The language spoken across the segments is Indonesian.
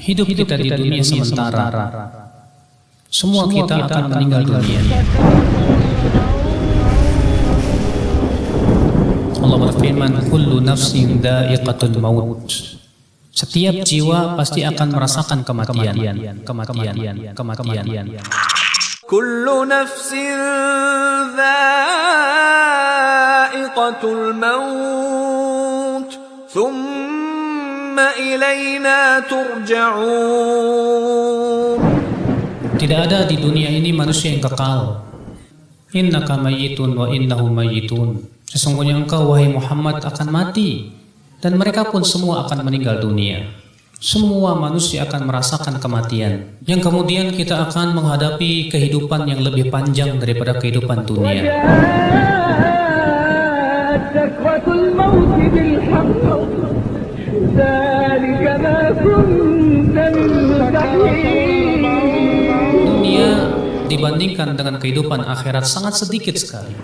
Hidup kita di dunia sementara. Semua kita akan meninggal dunia. Allah berfirman, kullu nafsin dha'iqatul maut. Setiap jiwa pasti akan merasakan kematian. Kullu nafsin dha'iqatul maut, thumma ilayna turja'un. Tidak ada di dunia ini manusia yang kekal. Innaka mayyitun wa innahum mayyitun. Sesungguhnya engkau, wahai Muhammad, akan mati, dan mereka pun semua akan meninggal dunia. Semua manusia akan merasakan kematian, yang kemudian kita akan menghadapi kehidupan yang lebih panjang daripada kehidupan dunia. Dunia dibandingkan dengan kehidupan akhirat sangat sedikit sekali.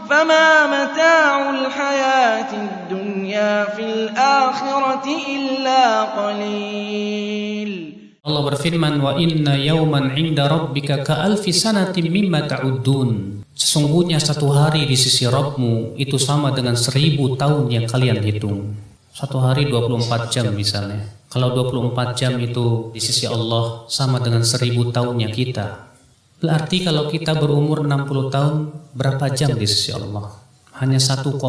فما متاع الحياة الدنيا في الآخرة إلا قليل. Allah berfirman, wa inna yawman 'inda rabbika ka'alfi sanatin mimma ta'uddun. Sesungguhnya satu hari di sisi Rabbmu itu sama dengan 1000 tahun yang kalian hitung. Satu hari 24 jam misalnya. Kalau 24 jam itu di sisi Allah sama dengan 1000 tahunnya kita. Berarti kalau kita berumur 60 tahun, berapa jam di sisi Allah? Hanya 1,5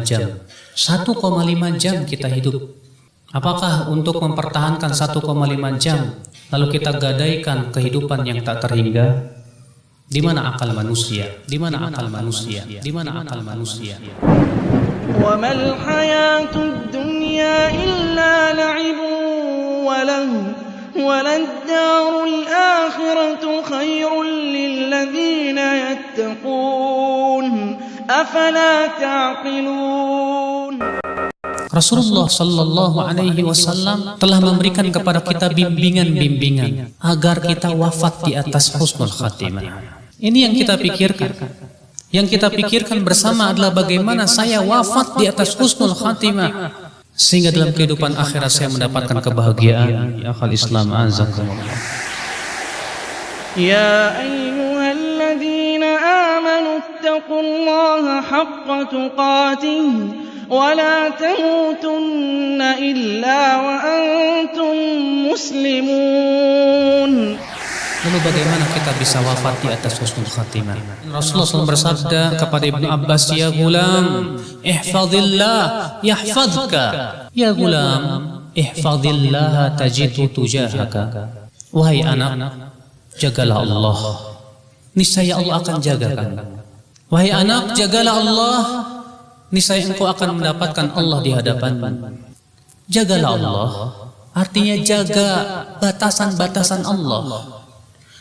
jam. 1,5 jam kita hidup. Apakah untuk mempertahankan 1,5 jam, lalu kita gadaikan kehidupan yang tak terhingga? Di mana akal manusia? Di mana akal manusia? Di mana akal manusia? Wa mal hayatud dunya illa la'ibun wa lahu وَلَلدَّارُ الْآخِرَةُ خَيْرٌ لِّلَّذِينَ يَتَّقُونَ أَفَلَا تَعْقِلُونَ. Rasulullah sallallahu alaihi wasallam telah memberikan kepada kita bimbingan-bimbingan agar kita wafat di atas husnul khatimah. Ini yang kita pikirkan. Yang kita pikirkan bersama adalah bagaimana saya wafat di atas husnul khatimah, sehingga dalam kehidupan akhirat saya mendapatkan kebahagiaan. Ya akhal Islam, azakumullah. Ya ayyuhalladzina amanu ittaqullaha haqqa tuqatih wa la tamutunna illa wa antum muslimun. Lalu bagaimana kita bisa wafat di atas husnul khatimah? Rasulullah SAW bersabda kepada Ibnu Abbas, ya gulam, ihfazillah yahfazka. Ya gulam, ihfazillah tajidu tujahaka. Wahai anak, jagalah Allah, niscaya Allah akan jaga kamu. Wahai anak, jagalah Allah, niscaya engkau akan mendapatkan Allah di hadapanmu. Jagalah Allah, artinya jaga batasan-batasan Allah.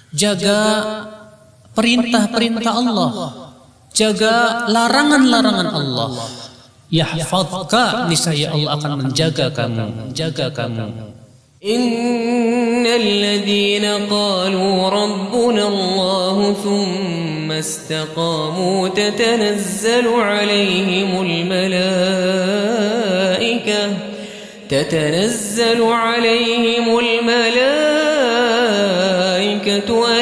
Jaga perintah-perintah Allah, jaga larangan-larangan Allah. Yahfazka, niscaya Allah akan menjaga kamu, jaga kamu. Innal ladzina qalu rabbuna Allah thumma istaqamu tatanazzalu alaihimul malaikah تتنزل عليهم الملائكة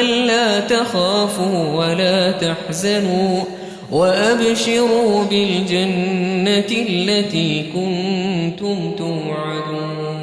ألا تخافوا ولا تحزنوا وأبشروا بالجنة التي كنتم توعدون.